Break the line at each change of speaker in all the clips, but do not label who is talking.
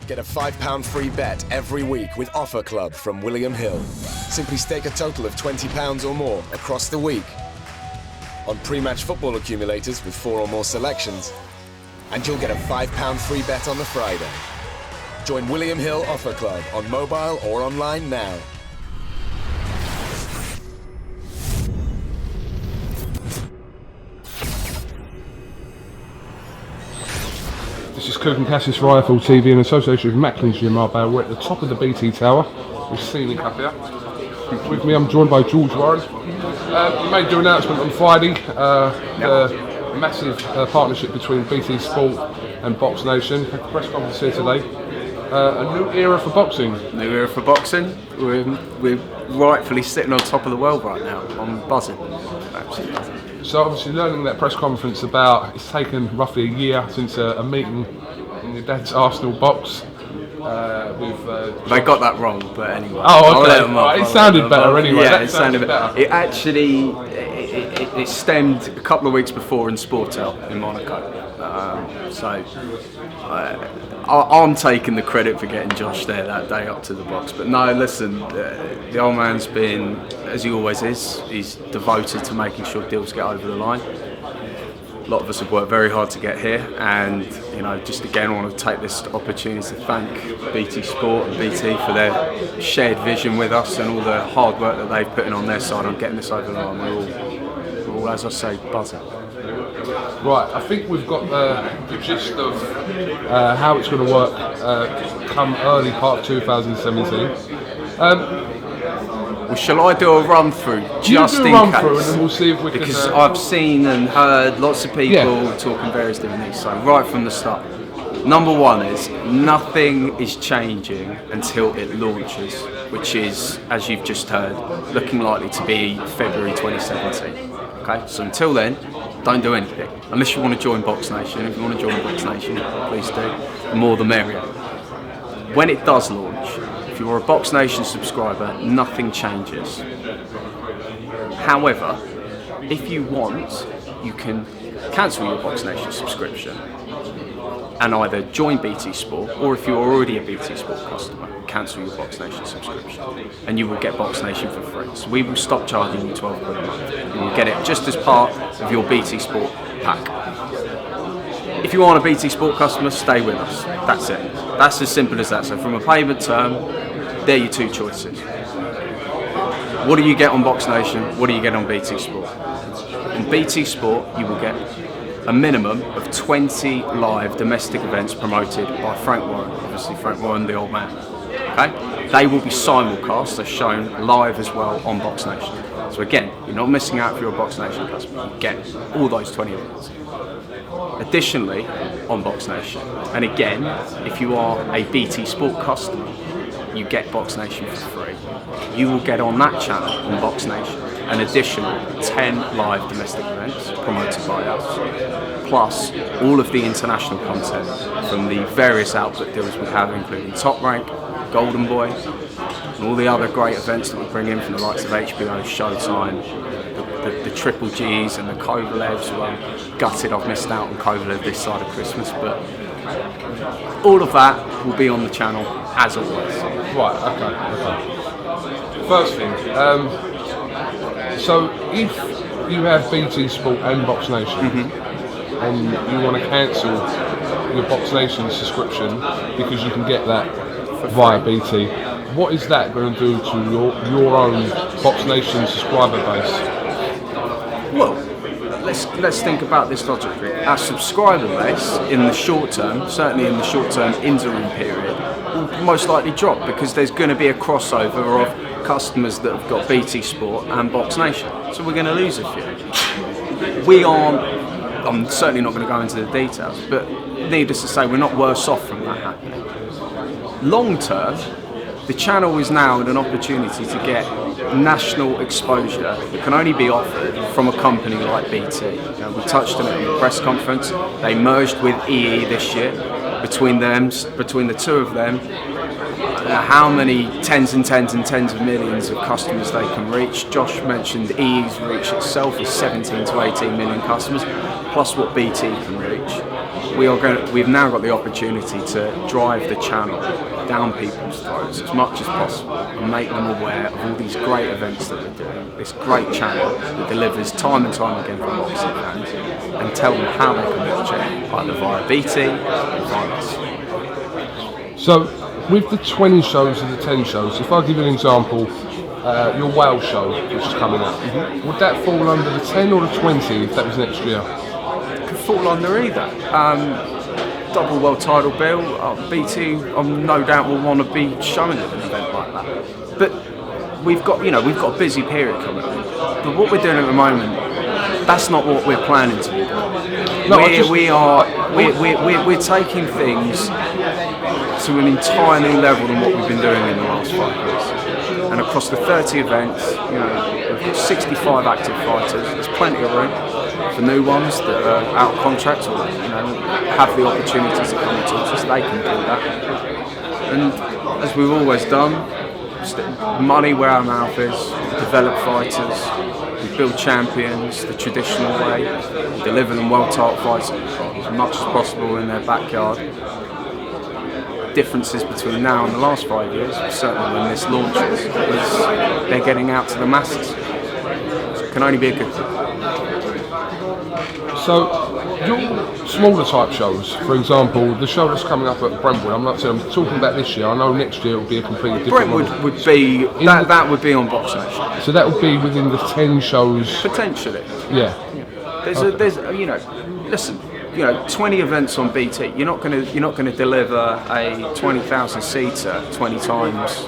Get a £5 free bet every week with Offer Club from William Hill. Simply stake a total of £20 or more across the week on pre-match football accumulators with 4 or more selections, and you'll get a £5 free bet on the Friday. Join William Hill Offer Club on mobile or online now.
This is KUGAN CASSIUS Rifle TV in association with Macklin's Gym Marbella. We're at the top of the BT Tower with Ceiling Cup here. With me, I'm joined by George Warren. You made your announcement on Friday, the massive partnership between BT Sport and Boxnation. Had a press conference here today. A new era for boxing.
New era for boxing. We're rightfully sitting on top of the world right now. I'm buzzing. Absolutely buzzing.
So obviously learning that press conference about, it's taken roughly a year since a meeting in your dad's Arsenal box.
They got that wrong, but anyway.
Oh, okay. It sounded better anyway.
Yeah, it sounded better. It actually it stemmed a couple of weeks before in Sportel in Monaco. I'm taking the credit for getting Josh there that day up to the box. But no, listen, the old man's been, as he always is, he's devoted to making sure deals get over the line. A lot of us have worked very hard to get here, and just again I want to take this opportunity to thank BT Sport and BT for their shared vision with us and all the hard work that they've put in on their side on getting this over the line. We're all, as I say, buzzing.
Right, I think we've got the gist of how it's going to work come early part of 2017.
Well, shall I do a run through just in case?
And then we'll see if we
because
can.
I've seen and heard lots of people talking various different things. So right from the start, number one is nothing is changing until it launches, which is, as you've just heard, looking likely to be February 2017. Okay, so until then, don't do anything unless you want to join Boxnation. If you want to join Boxnation, please do. The more the merrier. When it does launch, if you're a Boxnation subscriber, nothing changes. However, if you want, you can cancel your Boxnation subscription and either join BT Sport, or if you're already a BT Sport customer, cancel your Boxnation subscription and you will get Boxnation for free. So we will stop charging you £12 a month. You will get it just as part of your BT Sport pack. If you aren't a BT Sport customer, stay with us. That's it. That's as simple as that. So from a payment term, they're your two choices. What do you get on Boxnation? What do you get on BT Sport? In BT Sport, you will get a minimum of 20 live domestic events promoted by Frank Warren. Obviously, Frank Warren, the old man. Okay? They will be simulcast, so shown live as well on Boxnation. So again, you're not missing out if you're a Boxnation customer. You get all those 20 events. Additionally, on Boxnation, and again, if you are a BT Sport customer, you get Boxnation for free. You will get on that channel on Boxnation an additional 10 live domestic events promoted by us, plus all of the international content from the various output deals we have, including Top Rank, Golden Boy, and all the other great events that we bring in from the likes of HBO, Showtime, the Triple Gs and the Kovalevs. Well, I'm gutted I've missed out on Kovalev this side of Christmas, but all of that will be on the channel as always.
Right, okay. First thing, so if you have BT Sport and Boxnation and you want to cancel your Boxnation subscription because you can get that via BT, what is that going to do to your own Boxnation subscriber base?
Well, let's think about this logically. Our subscriber base in the short term, certainly in the short term interim period, will most likely drop because there's going to be a crossover of customers that have got BT Sport and Boxnation. So we're going to lose a few. I'm certainly not going to go into the details, but needless to say, we're not worse off from that happening. Long term, the channel is now an opportunity to get national exposure that can only be offered from a company like BT. We touched on it in the press conference. They merged with EE this year. Between the two of them, how many tens and tens and tens of millions of customers they can reach. Josh mentioned EE's reach itself is 17 to 18 million customers, plus what BT can reach. we've now got the opportunity to drive the channel down people's throats as much as possible and make them aware of all these great events that we're doing, this great channel that delivers time and time again for boxing fans, and tell them how they can watch it, either via BT or via us.
So, with the 20 shows and the 10 shows, if I give you an example, your Wales show, which is coming up, would that fall under the 10 or the 20 if that was next year?
It could fall under either. Double world title bill, BT no doubt will want to be showing at an event like that. But we've got a busy period coming up. But what we're doing at the moment, that's not what we're planning to be doing.
No,
we're taking things to an entirely new level than what we've been doing in the last 5 years. And across the 30 events, we've got 65 active fighters. There's plenty of room for new ones that are out of contract or have the opportunity to come and talk to us. They can do that. And as we've always done, stick money where our mouth is. Develop fighters. We build champions the traditional way. We deliver them well-taught fights as much as possible in their backyard. Differences between now and the last 5 years, certainly when this launches, is they're getting out to the masses. So it can only be a good thing.
So, your smaller type shows, for example, the show that's coming up at Brentwood, I'm talking about this year, I know next year it will be a completely different
Brentwood would be, that would be on Boxnation.
So that would be within the 10 shows?
Potentially.
Yeah.
There's 20 events on BT. You're not going to deliver a 20,000 seater 20 times,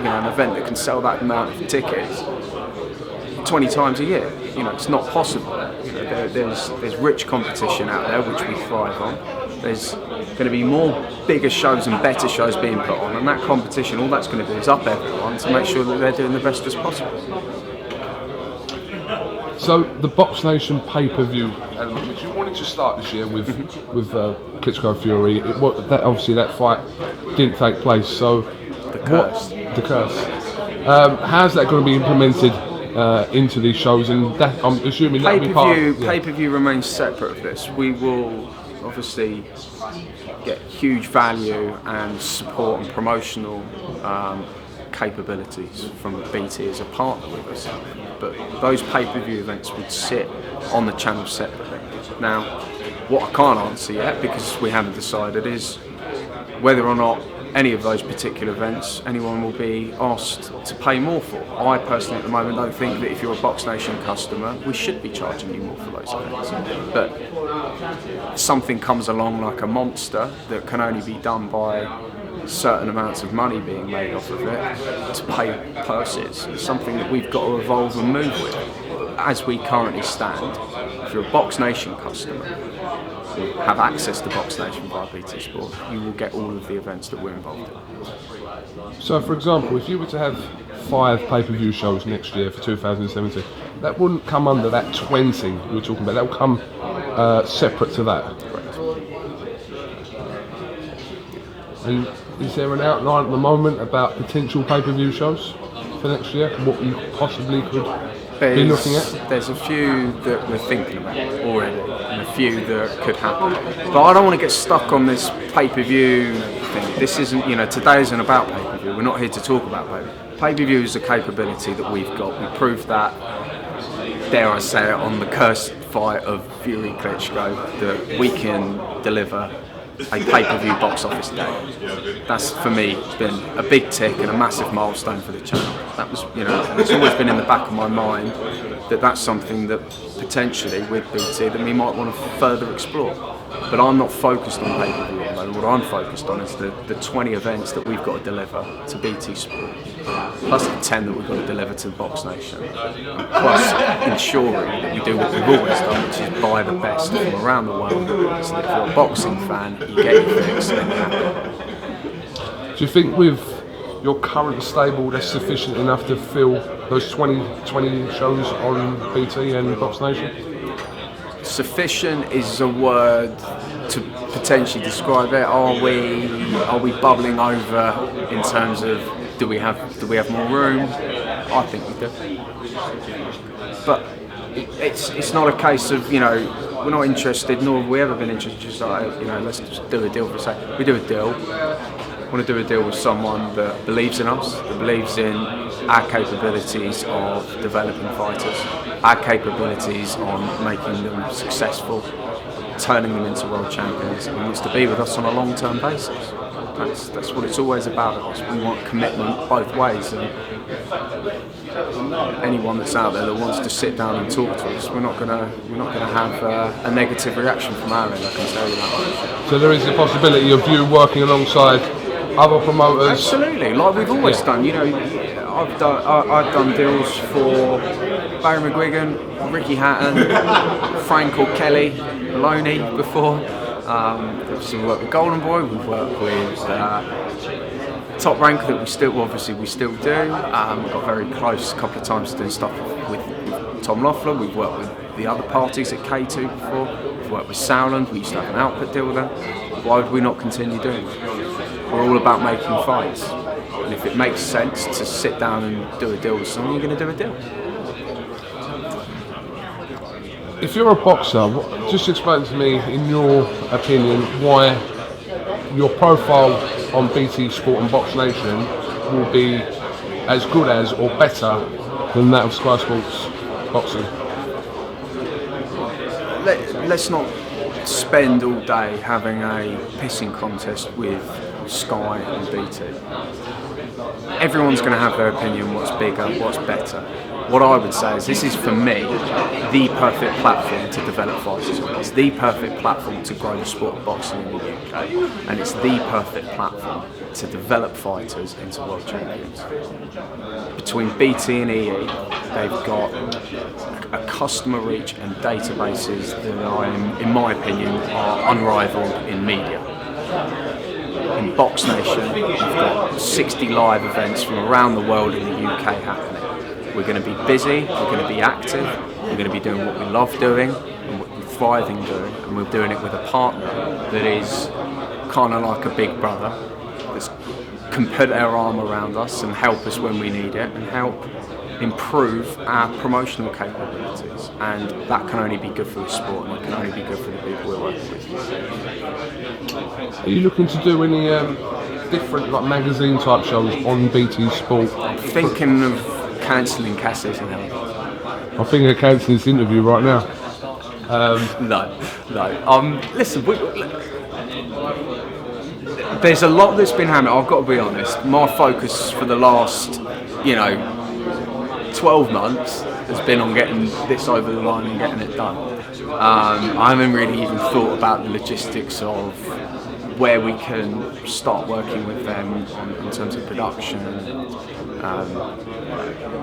an event that can sell that amount of tickets 20 times a year. It's not possible. There's rich competition out there which we thrive on. There's going to be more bigger shows and better shows being put on, and that competition, all that's going to do is up everyone to make sure that they're doing the best as possible.
So the Boxnation pay-per-view element, which you wanted to start this year with Klitschko Fury, that fight didn't take place. So the curse. How's that going to be implemented into these shows? And that, I'm assuming that will be part.
Pay-per-view remains separate of this. We will obviously get huge value and support and promotional capabilities from BT as a partner with us, but those pay-per-view events would sit on the channel separately. Now, what I can't answer yet, because we haven't decided, is whether or not any of those particular events anyone will be asked to pay more for. I personally at the moment don't think that if you're a Boxnation customer we should be charging you more for those events, but something comes along like a monster that can only be done by certain amounts of money being made off of it to pay purses. It's something that we've got to evolve and move with. As we currently stand, if you're a Boxnation customer, you have access to Boxnation via BT Sport, you will get all of the events that we're involved in.
So for example, if you were to have 5 pay-per-view shows next year for 2017, that wouldn't come under that 20 you were talking about, that will come separate to that.
Correct.
And is there an outline at the moment about potential pay-per-view shows for next year? What you possibly could be looking at?
There's a few that we're thinking about already, and a few that could happen. But I don't want to get stuck on this pay-per-view thing. This isn't, today isn't about pay-per-view. We're not here to talk about pay-per-view. Pay-per-view is a capability that we've got. We proved that, dare I say it, on the cursed fight of Fury Klitschko, that we can deliver a pay-per-view box office day. That's, for me, been a big tick and a massive milestone for the channel. That was, it's always been in the back of my mind that that's something that potentially with BT that we might want to further explore. But I'm not focused on pay-per-view at the moment. What I'm focused on is the 20 events that we've got to deliver to BT Sport, plus the 10 that we've got to deliver to the Boxnation, plus ensuring that we do what we've always done, which is buy the best from around the world, so that if you're a boxing fan, you get your fix and you're happy.
Do you think with your current stable that's sufficient enough to fill those 20 shows on BT and Boxnation?
Sufficient is a word to potentially describe it. Are we bubbling over in terms of do we have more room? I think we do. But it's not a case of we're not interested, nor have we ever been interested. Just like, let's just do a deal for a second. We do a deal. We want to do a deal with someone that believes in us, that believes in our capabilities of developing fighters, our capabilities on making them successful, turning them into world champions, and wants to be with us on a long-term basis. That's what it's always about. We want commitment both ways, and anyone that's out there that wants to sit down and talk to us, we're not gonna have a negative reaction from our end. I can tell you that.
So there is the possibility of you working alongside other promoters.
Absolutely, like we've always done. I've done deals for Barry McGuigan, Ricky Hatton, Frank or Kelly Maloney before. We've worked with Golden Boy. We've worked with Top Rank that we still do. We've got very close a couple of times to doing stuff with Tom Loeffler. We've worked with the other parties at K2 before. We've worked with Sauerland. We used to have an output deal with them. Why would we not continue doing it? We're all about making fights, and if it makes sense to sit down and do a deal with someone, you're going to do a deal.
If you're a boxer, just explain to me, in your opinion, why your profile on BT Sport and Boxnation will be as good as or better than that of Sky Sports Boxing.
Let's not spend all day having a pissing contest with Sky and BT. Everyone's going to have their opinion, what's bigger, what's better. What I would say is this is, for me, the perfect platform to develop fighters. It's the perfect platform to grow the sport of boxing in the UK, and it's the perfect platform to develop fighters into world champions. Between BT and EE, they've got a customer reach and databases that in my opinion, are unrivaled in media. In Boxnation, we've got 60 live events from around the world in the UK happening. We're going to be busy, we're going to be active, we're going to be doing what we love doing and what we're thriving doing, and we're doing it with a partner that is kind of like a big brother, that can put their arm around us and help us when we need it and help improve our promotional capabilities, and that can only be good for the sport, and it can only be good for the people we're working with.
Are you looking to do any different magazine type shows on BT Sport?
I'm thinking of cancelling CASSIUS and Elder.
I'm thinking of cancelling this interview right now.
No. Listen, there's a lot that's been happening. I've got to be honest. My focus for the last, 12 months has been on getting this over the line and getting it done. I haven't really even thought about the logistics of where we can start working with them in terms of production,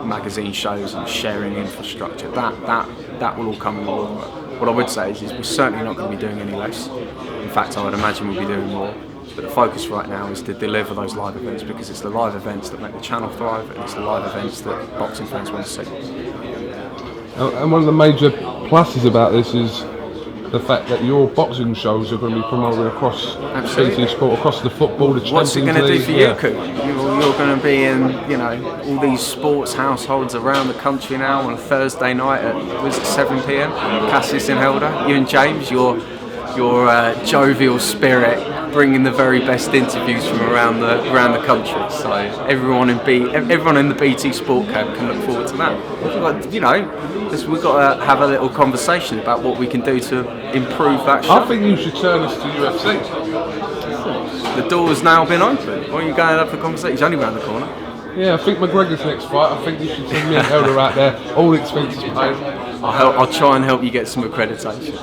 magazine shows and sharing infrastructure. That will all come along. What I would say is we're certainly not going to be doing any less. In fact, I would imagine we'll be doing more. But the focus right now is to deliver those live events, because it's the live events that make the channel thrive, and it's the live events that boxing fans want to see.
And one of the major pluses about this is the fact that your boxing shows are going to be promoted across BT Sport, across the football, the Champions League.
What's it going to do for you, Kugan? You're going to be in, all these sports households around the country now on a Thursday night at 7 p.m. CASSIUS in Helder. You and James, your jovial spirit, bringing the very best interviews from around the country. So everyone in the BT Sport camp can look forward to that. We've got to have a little conversation about what we can do to improve that show.
I think you should turn this to UFC.
The door's now been open. Why are you going to have the conversation? He's only around the corner.
Yeah, I think McGregor's next fight. I think you should send me and Elder out there, all expenses paid.
I'll try and help you get some accreditation.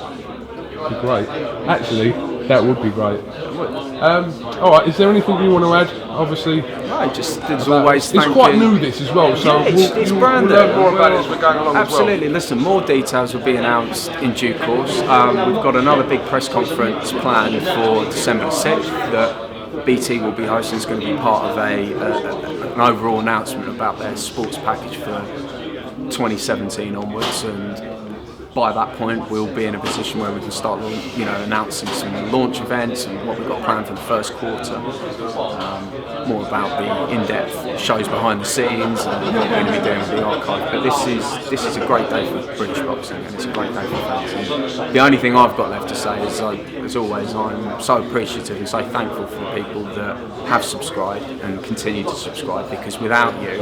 That'd be great. Actually, that would be great. All right, is there anything you want to add? Obviously,
no, just as always.
It's quite new this as well, so
it's brand new.
We'll learn more about it as we're going along.
Absolutely. Listen, more details will be announced in due course. We've got another big press conference planned for December 6th that BT will be hosting. It's going to be part of an overall announcement about their sports package for 2017 onwards, and by that point we'll be in a position where we can start announcing some launch events and what we've got planned for the first quarter. more about the in-depth shows behind the scenes and what we're going to be doing with the archive. But this is a great day for British boxing, and it's a great day for fans. And the only thing I've got left to say is, as always, I'm so appreciative and so thankful for the people that have subscribed and continue to subscribe, because without you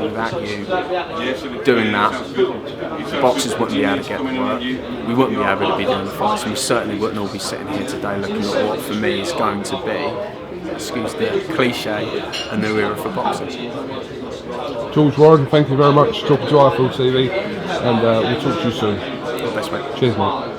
doing that, the boxers wouldn't be able to get the work, we wouldn't be able to be doing the fights, and we certainly wouldn't all be sitting here today looking at what for me is going to be, excuse the cliche, a new era for boxing.
George Warren, thank you very much for talking to IFL TV, and we'll talk to you soon.
All the best, mate.
Cheers, mate.